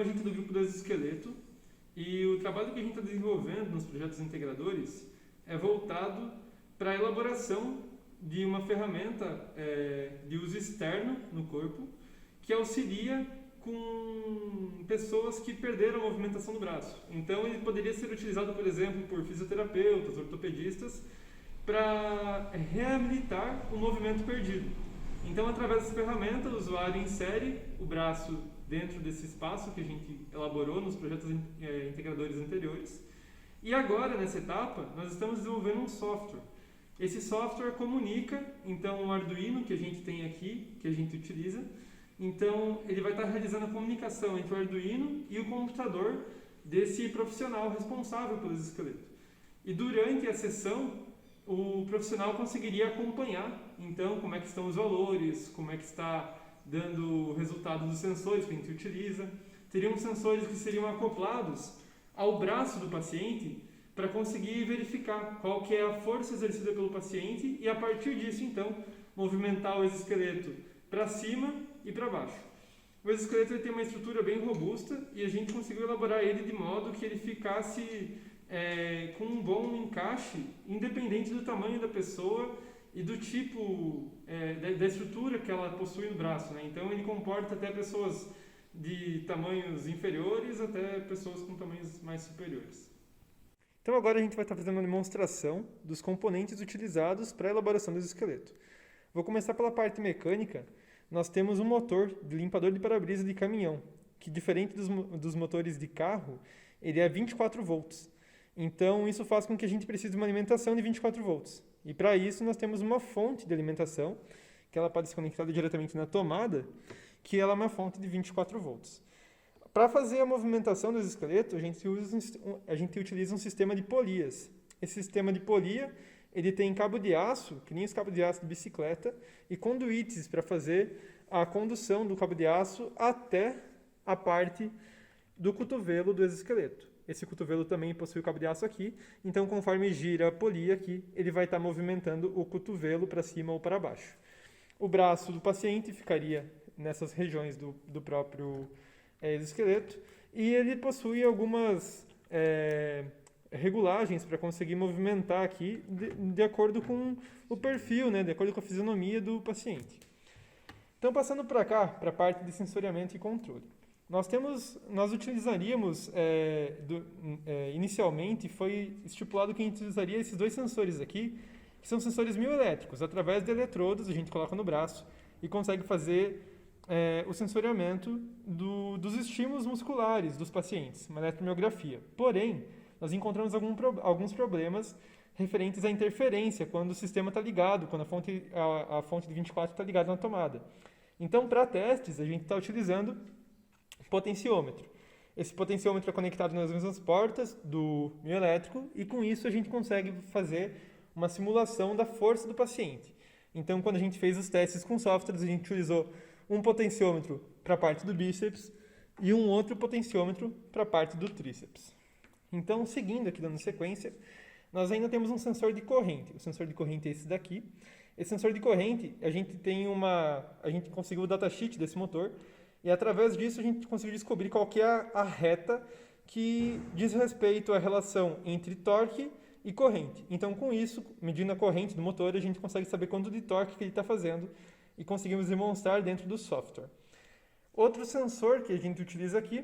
A gente é do grupo do exoesqueleto e o trabalho que a gente está desenvolvendo nos projetos integradores é voltado para a elaboração de uma ferramenta de uso externo no corpo que auxilia com pessoas que perderam a movimentação do braço. Então ele poderia ser utilizado, por exemplo, por fisioterapeutas, ortopedistas, para reabilitar o movimento perdido. Então, através dessa ferramenta, o usuário insere o braço dentro desse espaço que a gente elaborou nos projetos integradores anteriores. E agora, nessa etapa, nós estamos desenvolvendo um software. Esse software comunica, então, o Arduino que a gente tem aqui, que a gente utiliza. Então, ele vai estar realizando a comunicação entre o Arduino e o computador desse profissional responsável pelo exoesqueleto. E durante a sessão, o profissional conseguiria acompanhar, então, como é que estão os valores, como é que está dando o resultado dos sensores que a gente utiliza. Teriam sensores que seriam acoplados ao braço do paciente para conseguir verificar qual que é a força exercida pelo paciente e, a partir disso, então, movimentar o exoesqueleto para cima e para baixo. O exoesqueleto ele tem uma estrutura bem robusta e a gente conseguiu elaborar ele de modo que ele ficasse com um bom encaixe, independente do tamanho da pessoa e do tipo da estrutura que ela possui no braço, né? Então ele comporta até pessoas de tamanhos inferiores até pessoas com tamanhos mais superiores. Então agora a gente vai estar fazendo uma demonstração dos componentes utilizados para a elaboração do exoesqueleto. Vou começar pela parte mecânica. Nós temos um motor de limpador de para-brisa de caminhão, que diferente dos motores de carro, ele é 24 volts. Então isso faz com que a gente precise de uma alimentação de 24 volts. E para isso nós temos uma fonte de alimentação, que ela pode ser conectada diretamente na tomada, que ela é uma fonte de 24 volts. Para fazer a movimentação do exoesqueleto, a gente utiliza um sistema de polias. Esse sistema de polia, ele tem cabo de aço, que nem os cabos de aço de bicicleta, e conduítes para fazer a condução do cabo de aço até a parte do cotovelo do exoesqueleto. Esse cotovelo também possui o cabo de aço aqui, então conforme gira a polia aqui, ele vai estar movimentando o cotovelo para cima ou para baixo. O braço do paciente ficaria nessas regiões do próprio exoesqueleto e ele possui algumas regulagens para conseguir movimentar aqui de acordo com o perfil, né, de acordo com a fisionomia do paciente. Então, passando para cá, para a parte de sensoriamento e controle. Nós utilizaríamos, inicialmente foi estipulado que a gente utilizaria esses dois sensores aqui, que são sensores mioelétricos. Através de eletrodos, a gente coloca no braço e consegue fazer o sensoriamento dos estímulos musculares dos pacientes, uma eletromiografia. Porém, nós encontramos alguns problemas referentes à interferência, quando o sistema está ligado, quando a fonte de 24 está ligada na tomada. Então, para testes, a gente está utilizando potenciômetro. Esse potenciômetro é conectado nas mesmas portas do mioelétrico e com isso a gente consegue fazer uma simulação da força do paciente. Então, quando a gente fez os testes com softwares, a gente utilizou um potenciômetro para a parte do bíceps e um outro potenciômetro para a parte do tríceps. Então, seguindo aqui, dando sequência, nós ainda temos um sensor de corrente. O sensor de corrente é esse daqui. Esse sensor de corrente, a gente conseguiu o datasheet desse motor e através disso a gente conseguiu descobrir qual que é a reta que diz respeito à relação entre torque e corrente. Então, com isso, medindo a corrente do motor, a gente consegue saber quanto de torque que ele está fazendo e conseguimos demonstrar dentro do software. Outro sensor que a gente utiliza aqui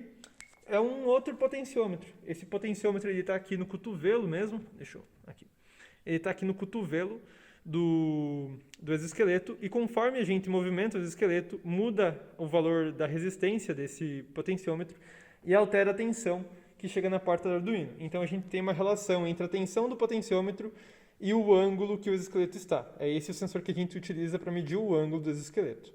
é um outro potenciômetro. Esse potenciômetro está aqui no cotovelo mesmo. Ele está aqui no cotovelo do exoesqueleto e conforme a gente movimenta o exoesqueleto, muda o valor da resistência desse potenciômetro e altera a tensão que chega na porta do Arduino. Então a gente tem uma relação entre a tensão do potenciômetro e o ângulo que o exoesqueleto está. É esse o sensor que a gente utiliza para medir o ângulo do exoesqueleto.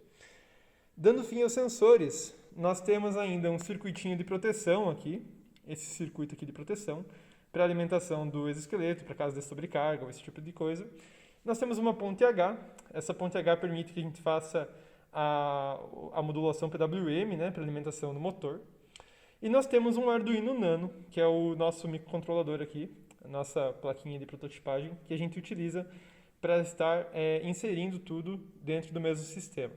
Dando fim aos sensores, nós temos ainda um circuitinho de proteção aqui, esse circuito aqui de proteção, para alimentação do exoesqueleto, para caso de sobrecarga ou esse tipo de coisa. Nós temos uma ponte H, essa ponte H permite que a gente faça a modulação PWM, né, para alimentação do motor. E nós temos um Arduino Nano, que é o nosso microcontrolador aqui, a nossa plaquinha de prototipagem, que a gente utiliza para estar inserindo tudo dentro do mesmo sistema.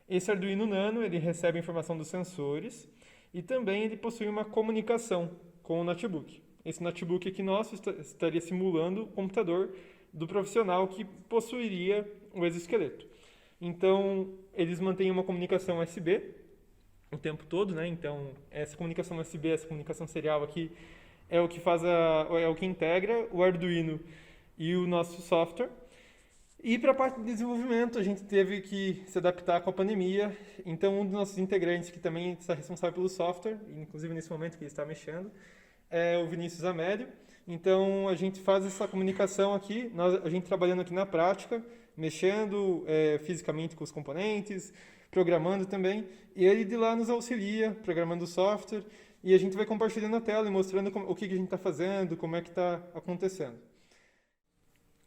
Esse Arduino Nano ele recebe a informação dos sensores e também ele possui uma comunicação com o notebook. Esse notebook aqui nosso estaria simulando o computador do profissional que possuiria o exoesqueleto. Então, eles mantêm uma comunicação USB o tempo todo, né? Então, essa comunicação USB, essa comunicação serial aqui, é o que é o que integra o Arduino e o nosso software. E para a parte de desenvolvimento, a gente teve que se adaptar com a pandemia. Então, um dos nossos integrantes, que também está responsável pelo software, inclusive nesse momento que ele está mexendo, é o Vinícius Amélio. Então, a gente faz essa comunicação aqui, a gente trabalhando aqui na prática, mexendo fisicamente com os componentes, programando também, e ele de lá nos auxilia, programando o software, e a gente vai compartilhando a tela e mostrando o que a gente está fazendo, como é que está acontecendo.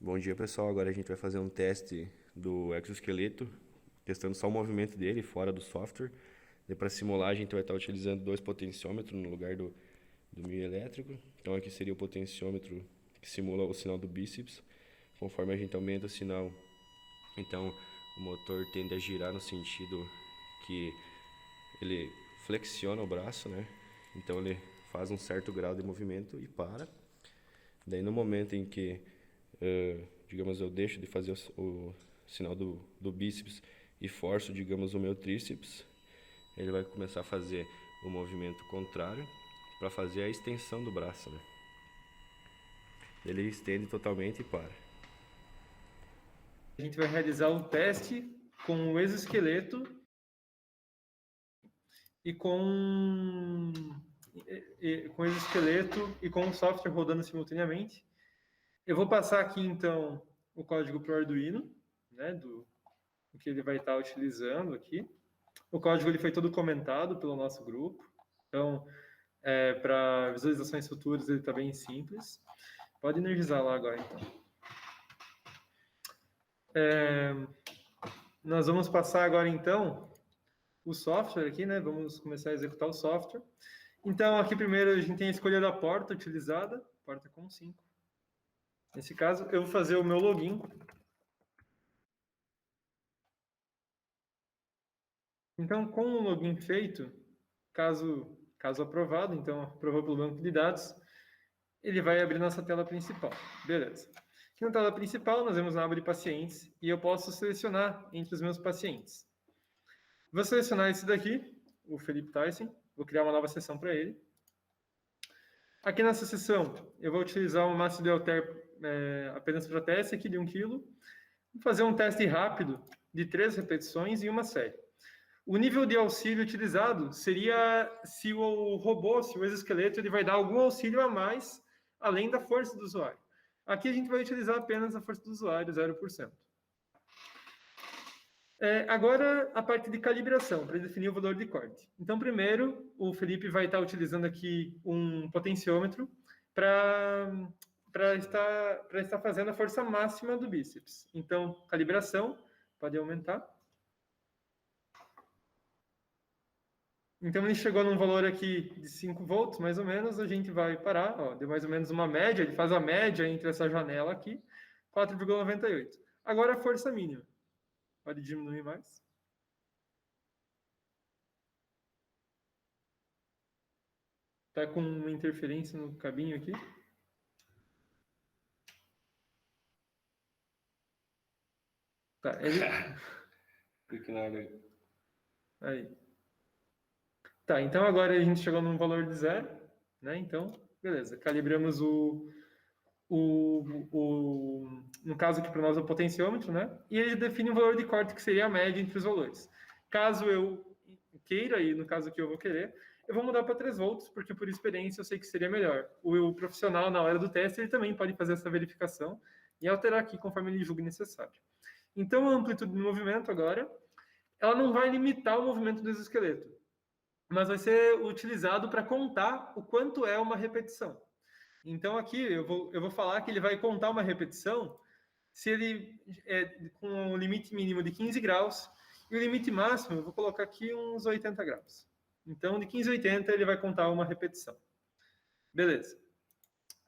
Bom dia, pessoal. Agora a gente vai fazer um teste do exoesqueleto, testando só o movimento dele fora do software. Para simular, a gente vai estar utilizando 2 potenciômetros no lugar do mio elétrico. Então aqui seria o potenciômetro que simula o sinal do bíceps. Conforme a gente aumenta o sinal, então o motor tende a girar no sentido que ele flexiona o braço, né? Então ele faz um certo grau de movimento e para. Daí no momento em que, digamos, eu deixo de fazer o sinal do bíceps e forço, digamos, o meu tríceps, ele vai começar a fazer o movimento contrário para fazer a extensão do braço, né? Ele estende totalmente e para. A gente vai realizar um teste com o exoesqueleto e com o exoesqueleto e com o software rodando simultaneamente. Eu vou passar aqui, então, o código para o Arduino, né, do que ele vai estar utilizando aqui. O código ele foi todo comentado pelo nosso grupo. Então, para visualizações futuras, ele está bem simples. Pode energizar lá agora, então. Nós vamos passar agora, então, o software aqui, né? Vamos começar a executar o software. Então, aqui primeiro a gente tem a escolha da porta utilizada, porta com 5. Nesse caso, eu vou fazer o meu login. Então, com o login feito, caso aprovado, então aprovou pelo banco de dados, ele vai abrir nossa tela principal. Beleza. Aqui na tela principal, nós vemos na aba de pacientes e eu posso selecionar entre os meus pacientes. Vou selecionar esse daqui, o Felipe Tyson. Vou criar uma nova seção para ele. Aqui nessa seção, eu vou utilizar uma massa de halter apenas para teste aqui de 1 kg. Vou fazer um teste rápido de 3 repetições e uma série. O nível de auxílio utilizado seria se o robô, se o exoesqueleto, ele vai dar algum auxílio a mais, além da força do usuário. Aqui a gente vai utilizar apenas a força do usuário, 0%. Agora, a parte de calibração, para definir o valor de corte. Então, primeiro, o Felipe vai estar utilizando aqui um potenciômetro para estar fazendo a força máxima do bíceps. Então, calibração, pode aumentar. Então, ele chegou num valor aqui de 5 volts, mais ou menos, a gente vai parar, ó, deu mais ou menos uma média, ele faz a média entre essa janela aqui, 4,98. Agora, a força mínima. Pode diminuir mais. Está com uma interferência no cabinho aqui. Tá, ele... Clique na área. Aí. Tá, então agora a gente chegou num valor de 0, né? Então, beleza. Calibramos no caso aqui para nós, o potenciômetro, né? E ele define um valor de corte que seria a média entre os valores. Caso eu queira, e no caso aqui eu vou querer, eu vou mudar para 3 volts, porque por experiência eu sei que seria melhor. O profissional, na hora do teste, ele também pode fazer essa verificação e alterar aqui conforme ele julgue necessário. Então, a amplitude de movimento agora, ela não vai limitar o movimento do exoesqueleto, mas vai ser utilizado para contar o quanto é uma repetição. Então, aqui eu vou falar que ele vai contar uma repetição se ele com um limite mínimo de 15 graus e o limite máximo, eu vou colocar aqui uns 80 graus. Então, de 15 a 80, ele vai contar uma repetição. Beleza.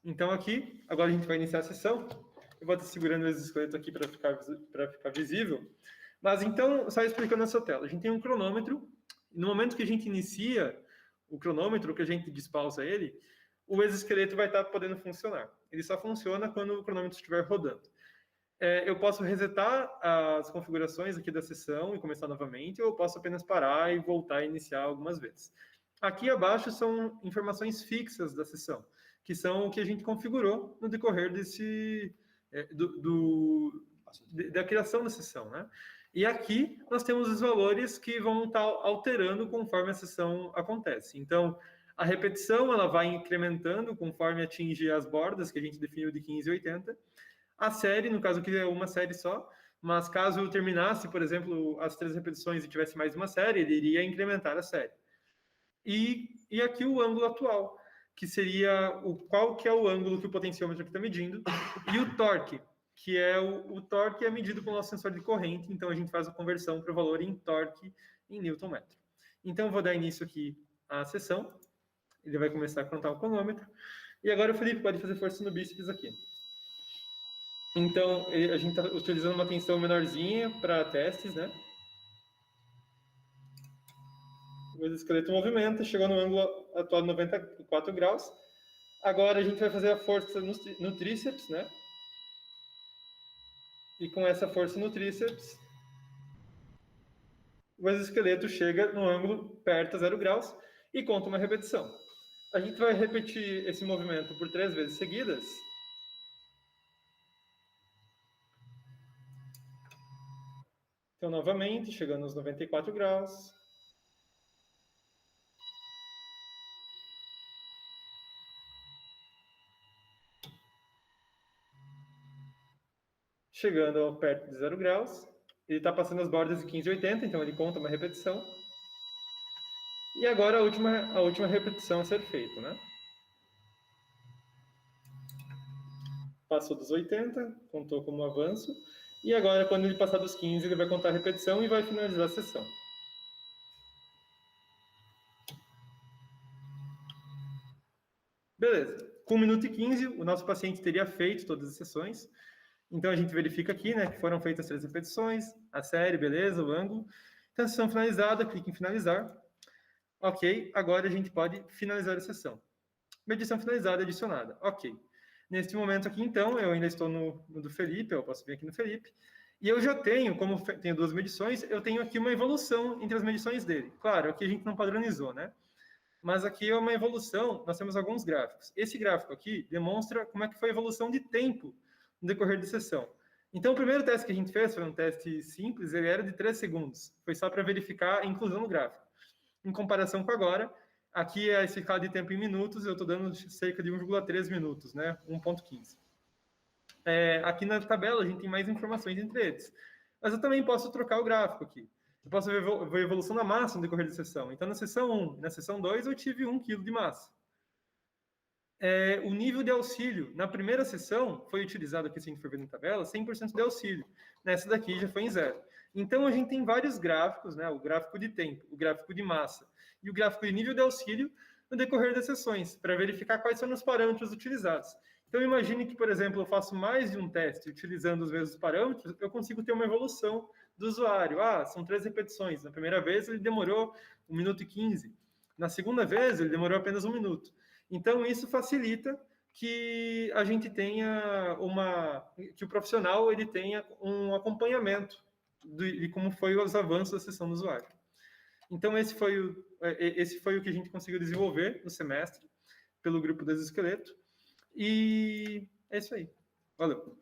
Então, aqui, agora a gente vai iniciar a sessão. Eu vou estar segurando o exoesqueleto aqui para ficar visível. Mas, então, só explicando essa tela. A gente tem um cronômetro. No momento que a gente inicia o cronômetro, que a gente despausa ele, o exoesqueleto vai estar podendo funcionar. Ele só funciona quando o cronômetro estiver rodando. Eu posso resetar as configurações aqui da sessão e começar novamente, ou eu posso apenas parar e voltar a iniciar algumas vezes. Aqui abaixo são informações fixas da sessão, que são o que a gente configurou no decorrer da criação da sessão, né? E aqui nós temos os valores que vão estar alterando conforme a sessão acontece. Então, a repetição ela vai incrementando conforme atinge as bordas que a gente definiu de 15 e 80. A série, no caso aqui é uma série só, mas caso eu terminasse, por exemplo, as 3 repetições e tivesse mais uma série, ele iria incrementar a série. E aqui o ângulo atual, que seria qual que é o ângulo que o potenciômetro está medindo, e o torque, que é o torque é medido pelo nosso sensor de corrente, então a gente faz a conversão para o valor em torque em Newton-metro. Então eu vou dar início aqui à sessão, ele vai começar a contar o cronômetro, e agora o Felipe pode fazer força no bíceps aqui. Então, a gente está utilizando uma tensão menorzinha para testes, né? O exoesqueleto movimenta, chegou no ângulo atual de 94 graus. Agora a gente vai fazer a força no tríceps, né? E com essa força no tríceps, o exoesqueleto chega no ângulo perto a 0 graus e conta uma repetição. A gente vai repetir esse movimento por 3 vezes seguidas. Então, novamente, chegando aos 94 graus. Chegando ao perto de 0 graus. Ele está passando as bordas de 15 e 80, então ele conta uma repetição. E agora a última repetição a ser feita, né? Passou dos 80, contou como avanço. E agora, quando ele passar dos 15, ele vai contar a repetição e vai finalizar a sessão. Beleza. Com 1 minuto e 15, o nosso paciente teria feito todas as sessões. Então, a gente verifica aqui, né, que foram feitas 3 repetições, a série, beleza, o ângulo. Então, a sessão finalizada, clique em finalizar. Ok, agora a gente pode finalizar a sessão. Medição finalizada, adicionada. Ok. Neste momento aqui, então, eu ainda estou no do Felipe, eu posso vir aqui no Felipe, e eu já tenho, como tenho 2 medições, eu tenho aqui uma evolução entre as medições dele. Claro, aqui a gente não padronizou, né? Mas aqui é uma evolução, nós temos alguns gráficos. Esse gráfico aqui demonstra como é que foi a evolução de tempo no decorrer da sessão. Então, o primeiro teste que a gente fez foi um teste simples, ele era de 3 segundos. Foi só para verificar a inclusão no gráfico. Em comparação com agora, aqui é a escala de tempo em minutos, eu estou dando cerca de 1,3 minutos, né? 1,15. Aqui na tabela a gente tem mais informações entre eles. Mas eu também posso trocar o gráfico aqui. Eu posso ver a evolução da massa no decorrer da sessão. Então, na sessão 1 e na sessão 2, eu tive 1 kg de massa. O nível de auxílio, na primeira sessão, foi utilizado aqui, se a gente for ver na tabela, 100% de auxílio. Nessa daqui já foi em 0. Então, a gente tem vários gráficos, né? O gráfico de tempo, o gráfico de massa e o gráfico de nível de auxílio no decorrer das sessões, para verificar quais são os parâmetros utilizados. Então, imagine que, por exemplo, eu faço mais de um teste utilizando os mesmos parâmetros, eu consigo ter uma evolução do usuário. São 3 repetições. Na primeira vez, ele demorou 1 minuto e 15. Na segunda vez, ele demorou apenas 1 minuto. Então, isso facilita que a gente tenha que o profissional ele tenha um acompanhamento de como foi os avanços da sessão do usuário. Então, esse foi o que a gente conseguiu desenvolver no semestre pelo grupo do exoesqueleto. E é isso aí. Valeu.